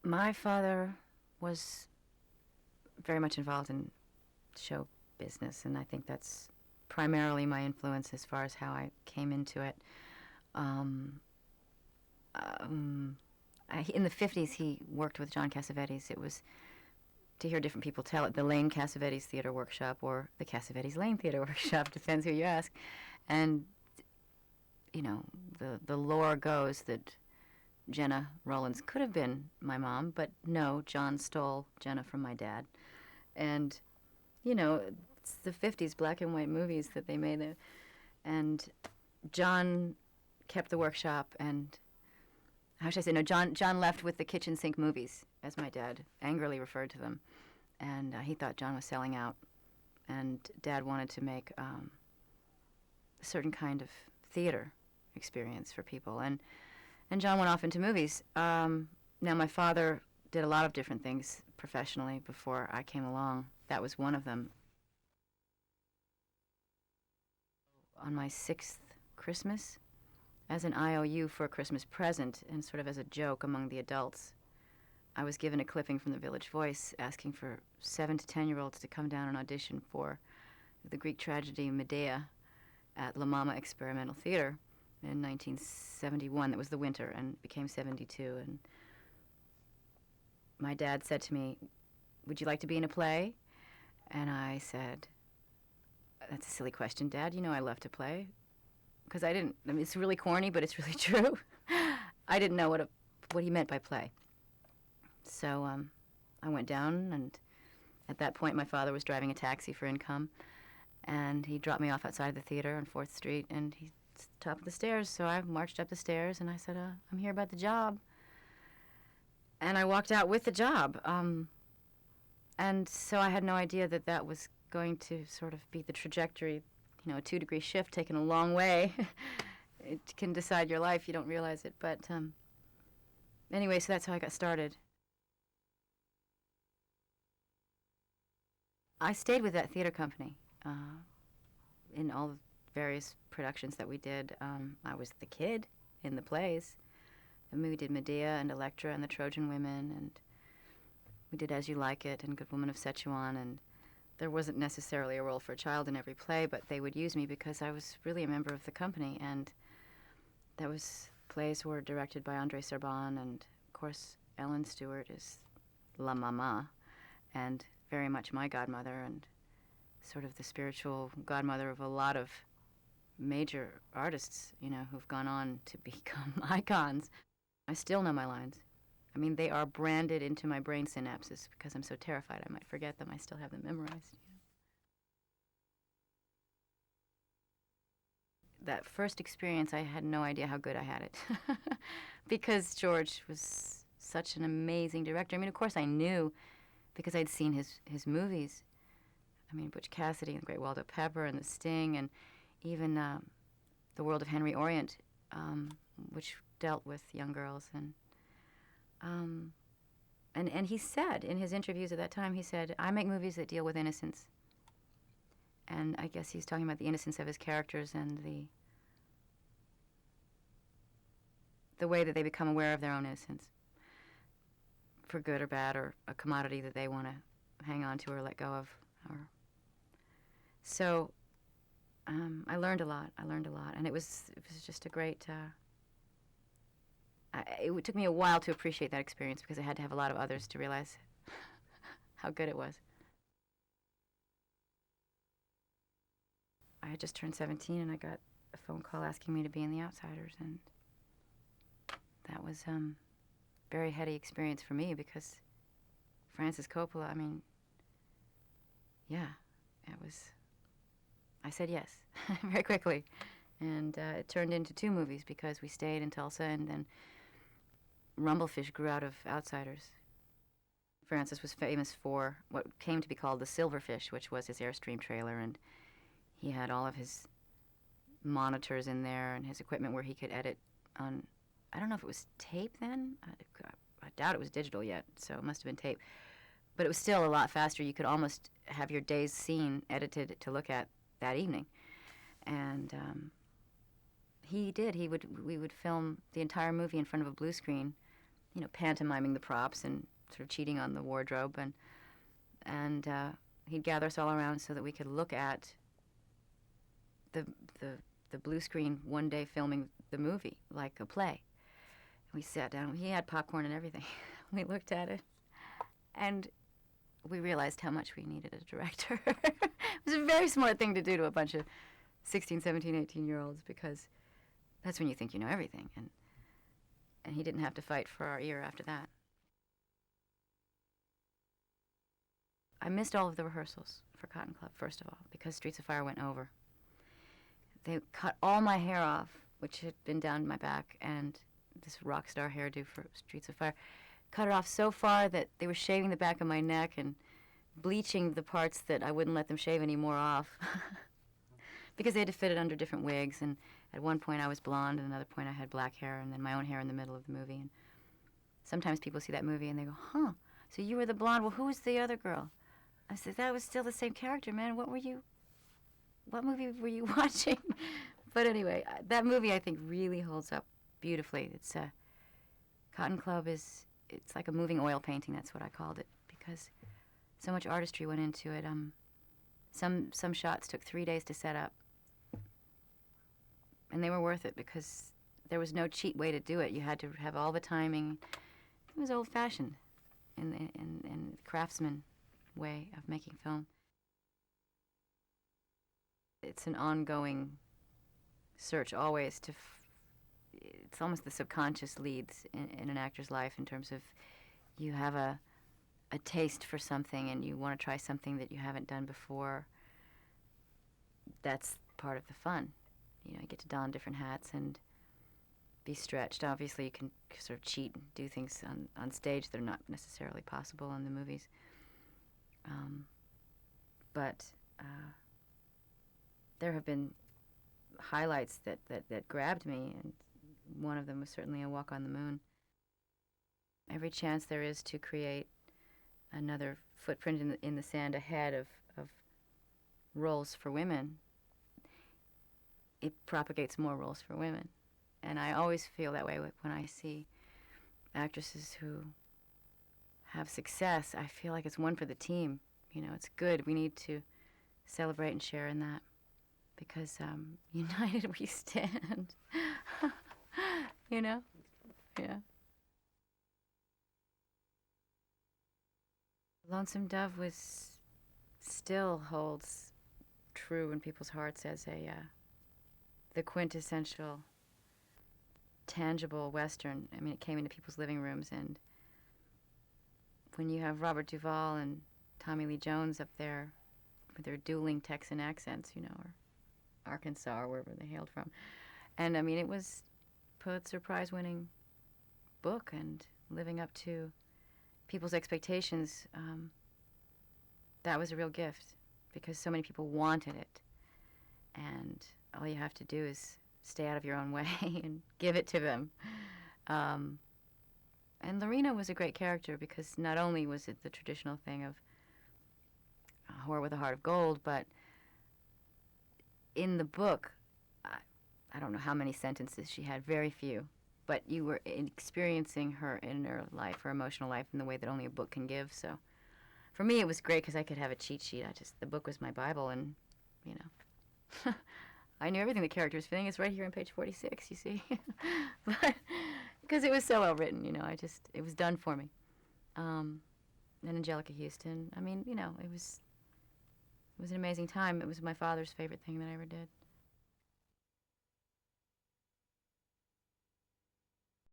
My father was very much involved in show business, and I think that's primarily my influence as far as how I came into it. Um, in the 50s, he worked with John Cassavetes. It was, to hear different people tell it, the Lane Cassavetes Theater Workshop or the Cassavetes Lane Theater Workshop, depends who you ask. And, you know, the lore goes that Jenna Rollins could have been my mom, but no, John stole Jenna from my dad. And, you know, it's the 50s black and white movies that they made there. And John kept the workshop, and how should I say, no, John left with the kitchen sink movies, as my dad angrily referred to them. And he thought John was selling out. And Dad wanted to make a certain kind of theater experience for people. And John went off into movies. Now, my father did a lot of different things professionally before I came along. That was one of them. On my 6th Christmas, as an IOU for a Christmas present and sort of as a joke among the adults, I was given a clipping from the Village Voice asking for 7 to 10-year-olds to come down and audition for the Greek tragedy Medea at La Mama Experimental Theater in 1971. That was the winter, and it became 72. And my dad said to me, "Would you like to be in a play?" And I said, "That's a silly question, Dad. You know I love to play." Because I mean, it's really corny, but it's really true. I didn't know what he meant by play. So I went down, and at that point my father was driving a taxi for income, and he dropped me off outside the theater on 4th Street, and he's at the top of the stairs. So I marched up the stairs, and I said, "I'm here about the job." And I walked out with the job. And so I had no idea that that was going to sort of be the trajectory. You know, a 2-degree shift taken a long way. It can decide your life. You don't realize it. But anyway, so that's how I got started. I stayed with that theater company in all the various productions that we did. I was the kid in the plays. And we did Medea and Electra and the Trojan Women, and we did As You Like It and Good Woman of Szechuan, and there wasn't necessarily a role for a child in every play, but they would use me because I was really a member of the company, and plays were directed by André Serban, and of course Ellen Stewart is La Mama, and very much my godmother, and sort of the spiritual godmother of a lot of major artists, you know, who've gone on to become icons. I still know my lines. I mean, they are branded into my brain synapses because I'm so terrified I might forget them. I still have them memorized. You know. That first experience, I had no idea how good I had it because George was such an amazing director. I mean, of course I knew because I'd seen his movies. I mean, Butch Cassidy and The Great Waldo Pepper and The Sting, and even The World of Henry Orient, which dealt with young girls. And he said in his interviews at that time, he said, "I make movies that deal with innocence." And I guess he's talking about the innocence of his characters and the way that they become aware of their own innocence, for good or bad, or a commodity that they want to hang on to or let go of. So I learned a lot. And it was just a great. It took me a while to appreciate that experience because I had to have a lot of others to realize how good it was. I had just turned 17 and I got a phone call asking me to be in The Outsiders, and that was a very heady experience for me because Francis Coppola, I mean, yeah, it was. I said yes very quickly, and it turned into 2 movies because we stayed in Tulsa, and then Rumblefish grew out of Outsiders. Francis was famous for what came to be called the Silverfish, which was his Airstream trailer, and he had all of his monitors in there and his equipment where he could edit on, I don't know if it was tape then. I doubt it was digital yet, so it must have been tape. But it was still a lot faster. You could almost have your day's scene edited to look at that evening. And he did. We would film the entire movie in front of a blue screen pantomiming the props and sort of cheating on the wardrobe, and he'd gather us all around so that we could look at the the blue screen one day filming the movie like a play. We sat down. He had popcorn and everything. We looked at it, and we realized how much we needed a director. It was a very smart thing to do to a bunch of 16, 17, 18-year-olds, because that's when you think you know everything. And he didn't have to fight for our ear after that. I missed all of the rehearsals for Cotton Club, first of all, because Streets of Fire went over. They cut all my hair off, which had been down my back, and this rock star hairdo for Streets of Fire. Cut it off so far that they were shaving the back of my neck and bleaching the parts that I wouldn't let them shave any more off. Because they had to fit it under different wigs, and at one point I was blonde, and another point I had black hair, and then my own hair in the middle of the movie. And sometimes people see that movie and they go, "Huh, so you were the blonde, well, who was the other girl?" I said, "That was still the same character, man. What movie were you watching?" But anyway, that movie I think really holds up beautifully. It's Cotton Club it's like a moving oil painting. That's what I called it, because so much artistry went into it. Some shots took 3 days to set up, and they were worth it because there was no cheap way to do it. You had to have all the timing. It was old-fashioned in craftsman way of making film. It's an ongoing search always to it's almost the subconscious leads in an actor's life, in terms of you have a taste for something and you want to try something that you haven't done before. That's part of the fun. You get to don different hats and be stretched. Obviously you can sort of cheat and do things on stage that are not necessarily possible in the movies. But there have been highlights that grabbed me, and one of them was certainly A Walk on the Moon. Every chance there is to create another footprint in the sand ahead of roles for women, it propagates more roles for women. And I always feel that way when I see actresses who have success. I feel like it's one for the team. It's good. We need to celebrate and share in that, because united we stand. Yeah. Lonesome Dove still holds true in people's hearts as the quintessential tangible Western. I mean, it came into people's living rooms, and when you have Robert Duvall and Tommy Lee Jones up there with their dueling Texan accents, or Arkansas or wherever they hailed from. And I mean, it was Pulitzer Prize winning book, and living up to people's expectations. That was a real gift, because so many people wanted it, and all you have to do is stay out of your own way and give it to them. And Lorena was a great character, because not only was it the traditional thing of a whore with a heart of gold, but in the book, I don't know how many sentences she had, very few, but you were experiencing her inner life, her emotional life, in the way that only a book can give. So for me, it was great because I could have a cheat sheet. The book was my Bible, and, I knew everything the character was feeling. It's right here on page 46, you see. But because it was so well written, it was done for me. And Angelica Houston, I mean, it was an amazing time. It was my father's favorite thing that I ever did.